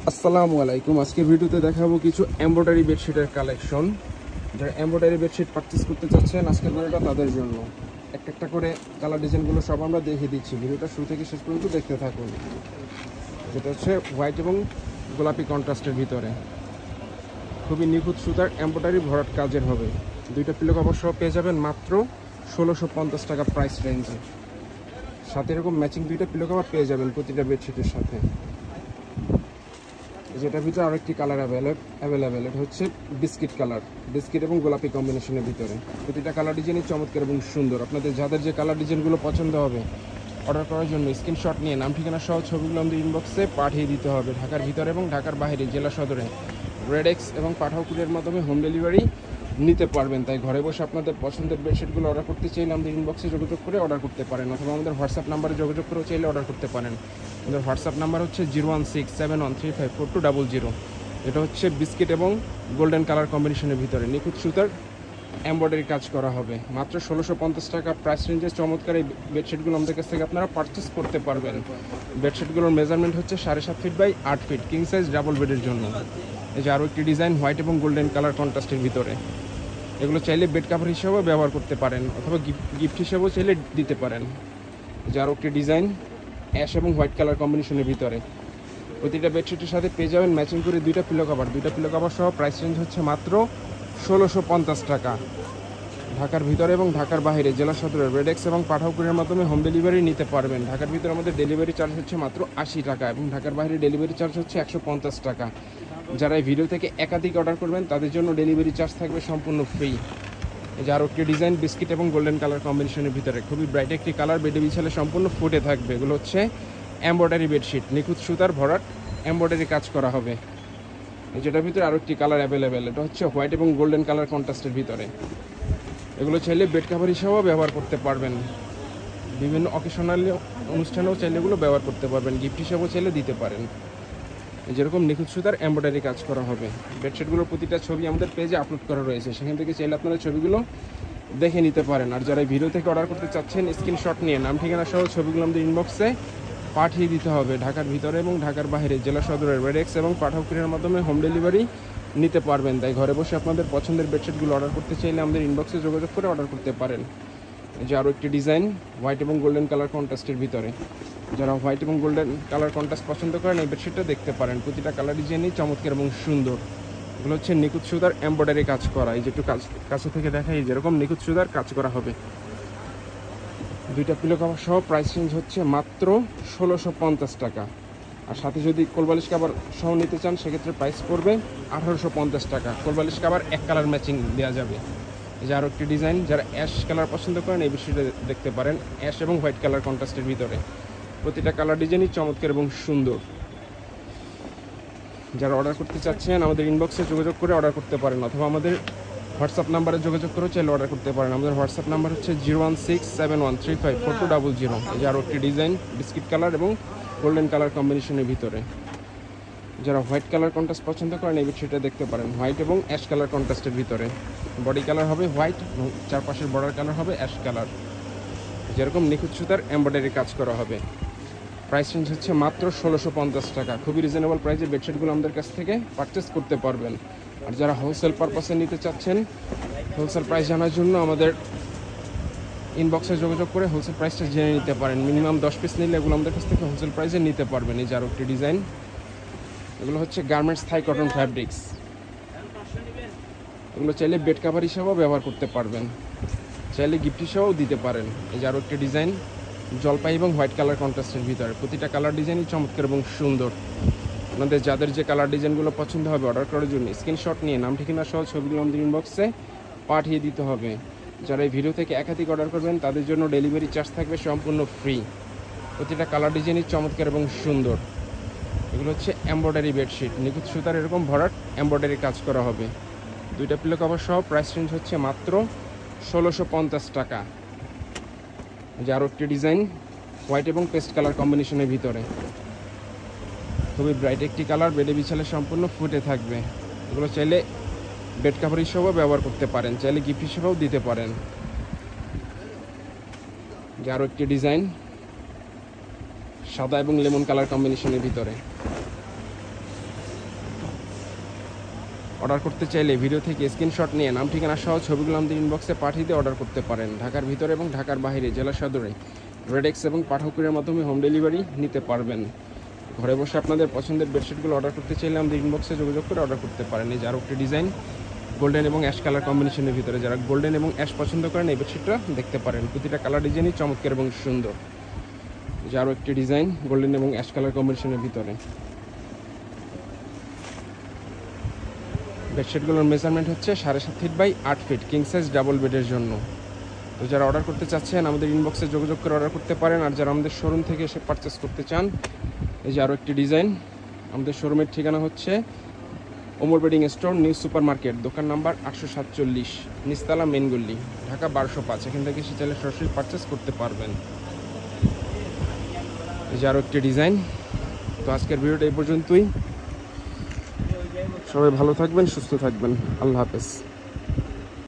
আসসালামু আলাইকুম। আজকের ভিডিওতে দেখাবো কিছু এমব্রয়ডারি বেডশিটের কালেকশন। যারা এমব্রয়ডারি বেডশিট পারচেস করতে চাচ্ছেন আজকের ভিডিওটা তাদের জন্য। একটা করে কালার ডিজাইনগুলো সব আমরা দেখিয়ে দিচ্ছি। ভিডিওটা শুরু থেকে শেষ পর্যন্ত দেখতে থাকুন। যেটা হচ্ছে হোয়াইট এবং গোলাপি কন্ট্রাস্টের ভিতরে খুবই নিখুঁত সুতার এমব্রয়ডারি ভরাট কাজের হবে। দুইটা পিলো কভার সহ পেয়ে যাবেন মাত্র 1650 টাকা প্রাইস রেঞ্জে। সাথে এরকম ম্যাচিং দুইটা পিলো কভার পেয়ে যাবেন প্রতিটা বেডশিটের সাথে। যেটার ভিতরে আরেকটি কালার অ্যাভেলেবেল, এটা হচ্ছে বিস্কিট কালার, বিস্কিট এবং গোলাপি কম্বিনেশনের ভিতরে। প্রতিটা কালার ডিজাইনই চমৎকার এবং সুন্দর। আপনাদের যাদের যে কালার ডিজাইনগুলো পছন্দ হবে অর্ডার করার জন্য স্ক্রিনশট নিয়ে নাম ঠিকানা সহ ছবিগুলো আমাদের ইনবক্সে পাঠিয়ে দিতে হবে। ঢাকার ভিতরে এবং ঢাকার বাইরে জেলা সদরে রেডেক্স এবং পাঠাও কুরিয়ার মাধ্যমে হোম ডেলিভারি নিতে পারবেন। তাই ঘরে বসে আপনাদের পছন্দের বেডশিটগুলো অর্ডার করতে চাইলে আমাদের ইনবক্সে যোগাযোগ করে অর্ডার করতে পারেন, অথবা আমাদের হোয়াটসঅ্যাপ নাম্বারে যোগাযোগ করেও চাইলে অর্ডার করতে পারেন। আমাদের হোয়াটসঅ্যাপ নাম্বার হচ্ছে 01671354200। এটা হচ্ছে বিস্কিট এবং গোল্ডেন কালার কম্বিনেশনের ভিতরে নিখুঁত সুতার এমব্রয়ডারি কাজ করা হবে। মাত্র 1650 টাকা প্রাইস রেঞ্জে চমৎকার এই বেডশিটগুলো আমাদের কাছ থেকে আপনারা পারচেস করতে পারবেন। বেডশিটগুলোর মেজারমেন্ট হচ্ছে 7.5 feet by 8 feet, king size double বেডের জন্য। এই যে আরও একটি ডিজাইন হোয়াইট এবং গোল্ডেন কালার কন্ট্রাস্টের ভিতরে। এগুলো চাইলে বেড কাভার হিসেবেও ব্যবহার করতে পারেন, অথবা গিফট হিসেবেও চাইলে দিতে পারেন। এই যে আরও একটি ডিজাইন অ্যাশ এবং হোয়াইট কালার কম্বিনেশনের ভিতরে। প্রতিটা বেডশিটের সাথে পেয়ে যাবেন ম্যাচিং করে দুইটা পিলো কভার সহ। প্রাইস রেঞ্জ হচ্ছে মাত্র 1650 টাকা। ঢাকার ভিতরে এবং ঢাকার বাইরে জেলা সদরের রেডেক্স এবং পাঠাও কুরিয়ার মাধ্যমে হোম ডেলিভারি নিতে পারবেন। ঢাকার ভিতরে আমাদের ডেলিভারি চার্জ হচ্ছে মাত্র 80 টাকা এবং ঢাকার বাইরে ডেলিভারি চার্জ হচ্ছে 150 টাকা। যারা এই ভিডিও থেকে একাধিক অর্ডার করবেন তাদের জন্য ডেলিভারি চার্জ থাকবে সম্পূর্ণ ফ্রি। এই যে আরও একটি ডিজাইন বিস্কিট এবং গোল্ডেন কালার কম্বিনেশনের ভিতরে খুবই ব্রাইট একটি কালার, বেডে বিছালে সম্পূর্ণ ফুটে থাকবে। এগুলো হচ্ছে এমব্রয়ডারি বেডশিট, নিখুঁত সুতার ভরাট এমব্রয়ডারি কাজ করা হবে। যেটার ভিতরে আরও একটি কালার অ্যাভেলেবেল, এটা হচ্ছে হোয়াইট এবং গোল্ডেন কালার কন্ট্রাস্টের ভিতরে। এগুলো চাইলে বেড কাভার হিসাবেও ব্যবহার করতে পারবেন, বিভিন্ন অকেশনাল অনুষ্ঠানেও চাইলে এগুলো ব্যবহার করতে পারবেন, গিফট হিসাবেও চাইলে দিতে পারেন। যেরকম নিখুঁত সুতার এমব্রয়ডারি কাজ করা হবে। বেডশিটগুলোর প্রতিটা ছবি আমাদের পেজে আপলোড করা রয়েছে, সেখান থেকে চাইলে আপনারা ছবিগুলো দেখে নিতে পারেন। আর যারা ভিডিও থেকে অর্ডার করতে চাচ্ছেন স্ক্রিনশট নিয়ে নাম ঠিকানা সহ ছবিগুলো আমাদের ইনবক্সে পাঠিয়ে দিতে হবে। ঢাকার ভিতরে এবং ঢাকার বাইরে জেলা সদরের রেডেক্স এবং পাঠাও কুরিয়ার মাধ্যমে হোম ডেলিভারি নিতে পারবেন। তাই ঘরে বসে আপনাদের পছন্দের বেডশিটগুলো অর্ডার করতে চাইলে আমাদের ইনবক্সে যোগাযোগ করে অর্ডার করতে পারেন। যে আরও একটি ডিজাইন হোয়াইট এবং গোল্ডেন কালার কন্ট্রাস্টের ভিতরে। যারা হোয়াইট এবং গোল্ডেন কালার কন্ট্রাস্ট পছন্দ করেন এই বেডশিটটা দেখতে পারেন। প্রতিটা কালার ডিজাইনই চমৎকার এবং সুন্দর। এগুলো হচ্ছে নিখুঁত সুতার এমব্রয়ডারি কাজ করা। এই যে একটু কাছে থেকে দেখাই, যেরকম নিখুঁত সুতার কাজ করা হবে। দুইটা পিলো কভার সহ প্রাইস রেঞ্জ হচ্ছে মাত্র 1650 টাকা। আর সাথে যদি কোলবালিশ কাভার সহ নিতে চান সেক্ষেত্রে প্রাইস পড়বে 1850 টাকা। কোলবালিশ কাভার এক কালার ম্যাচিং দেওয়া যাবে। এই যে আরও একটি ডিজাইন, যারা অ্যাশ কালার পছন্দ করেন এই বিষয়টা দেখতে পারেন, অ্যাশ এবং হোয়াইট কালার কন্ট্রাস্টের ভিতরে। প্রতিটা কালার ডিজাইনই চমৎকার এবং সুন্দর। যারা অর্ডার করতে চাচ্ছেন আমাদের ইনবক্সে যোগাযোগ করে অর্ডার করতে পারেন, অথবা আমাদের হোয়াটসঅ্যাপ নাম্বারে যোগাযোগ করেও চাইলে অর্ডার করতে পারেন। আমাদের হোয়াটসঅ্যাপ নাম্বার হচ্ছে 01671354200। এই যে আরও একটি ডিজাইন বিস্কিট কালার এবং গোল্ডেন কালার কম্বিনেশনের ভিতরে। যারা হোয়াইট কালার কন্ট্রাস্ট পছন্দ করেন এই সেটা দেখতে পারেন, হোয়াইট এবং অ্যাশ কালার কন্ট্রাস্টের ভিতরে। বডি কালার হবে হোয়াইট, চারপাশের বর্ডার কালার হবে অ্যাশ কালার। যেরকম নিখুঁত সুতার এমব্রয়ডারি কাজ করা হবে। প্রাইস রেঞ্জ হচ্ছে মাত্র 1650 টাকা। খুবই রিজনেবল প্রাইসে বেডশিটগুলো আমাদের কাছ থেকে পারচেস করতে পারবেন। আর যারা হোলসেল পারপাসে নিতে চাচ্ছেন হোলসেল প্রাইস জানার জন্য আমাদের ইনবক্সে যোগাযোগ করে হোলসেল প্রাইসটা জেনে নিতে পারেন। মিনিমাম 10 পিস নিলে এগুলো আমাদের কাছ থেকে হোলসেল প্রাইসে নিতে পারবেন। এই যে আরও একটি ডিজাইন, এগুলো হচ্ছে গার্মেন্টস থাই কটন ফ্যাব্রিক্স। এগুলো চাইলে বেড কাভার হিসাবেও ব্যবহার করতে পারবেন, চাইলে গিফট হিসাবেও দিতে পারেন। এই যে আরও একটি ডিজাইন জলপাই এবং হোয়াইট কালার কন্ট্রাস্টের ভিতরে। প্রতিটা কালার ডিজাইনই চমৎকার এবং সুন্দর। আপনাদের যাদের যে কালার ডিজাইনগুলো পছন্দ হবে অর্ডার করার জন্য স্ক্রিনশট নিয়ে নাম ঠিকানা সহ ছবিগুলো আমাদের ইনবক্সে পাঠিয়ে দিতে হবে। যারা এই ভিডিও থেকে একাধিক অর্ডার করবেন তাদের জন্য ডেলিভারি চার্জ থাকবে সম্পূর্ণ ফ্রি। প্রতিটা কালার ডিজাইনই চমৎকার এবং সুন্দর। এগুলো হচ্ছে এমব্রয়ডারি বেডশিট, নিখুঁত সুতার এরকম ভরাট এমব্রয়ডারি কাজ করা হবে। দুইটা পিলো কভার সহ প্রাইস রেঞ্জ হচ্ছে মাত্র 1650 টাকা। যে আরও একটি ডিজাইন হোয়াইট এবং পেস্ট কালার কম্বিনেশনের ভিতরে। খুবই ব্রাইট একটি কালার, বেডে বিছালে সম্পূর্ণ ফুটে থাকবে। এগুলো চাইলে বেড কাভার হিসেবেও ব্যবহার করতে পারেন, চাইলে গিফট হিসেবেও দিতে পারেন। যে আরও একটি ডিজাইন সাদা এবং লেমন কালার কম্বিনেশনের ভিতরে। অর্ডার করতে চাইলে ভিডিও থেকে স্ক্রিনশট নিয়ে নাম ঠিকানা সহ ছবিগুলো আমাদের ইনবক্সে পাঠিয়ে দিয়ে অর্ডার করতে পারেন। ঢাকার ভিতরে এবং ঢাকার বাইরে জেলা সদরে রেডেক্স এবং পাঠকের মাধ্যমে হোম ডেলিভারি নিতে পারবেন। ঘরে বসে আপনাদের পছন্দের বেডশিটগুলো অর্ডার করতে চাইলে আমাদের ইনবক্সে যোগাযোগ করে অর্ডার করতে পারেন। এই যে আরও একটি ডিজাইন গোল্ডেন এবং অ্যাশ কালার কম্বিনেশনের ভিতরে, যারা গোল্ডেন এবং অ্যাশ পছন্দ করেন এই বেডশিটটা দেখতে পারেন। প্রতিটা কালার ডিজাইনই চমৎকার এবং সুন্দর। যে আরও একটি ডিজাইন গোল্ডেন এবং অ্যাশ কালার কম্বিনেশনের ভিতরে। বেডশিটগুলোর মেজারমেন্ট হচ্ছে 7.5 feet by 8 feet, king size double বেডের জন্য। তো যারা অর্ডার করতে চাচ্ছেন আমাদের ইনবক্সে যোগাযোগ করে অর্ডার করতে পারেন। আর যারা আমাদের শোরুম থেকে এসে পারচেস করতে চান, এই যে আরও একটি ডিজাইন। আমাদের শোরুমের ঠিকানা হচ্ছে Omar bedding store, new super market, দোকান নাম্বার 847, নিস্তালা মেন গল্লি, ঢাকা 1205। এখান থেকে এসে চাইলে সরাসরি পারচেস করতে পারবেন। এই যে আরও একটি ডিজাইন। তো আজকের ভিডিওটা এই পর্যন্তই। সবাই ভালো থাকবেন, সুস্থ থাকবেন। আল্লাহ হাফেজ।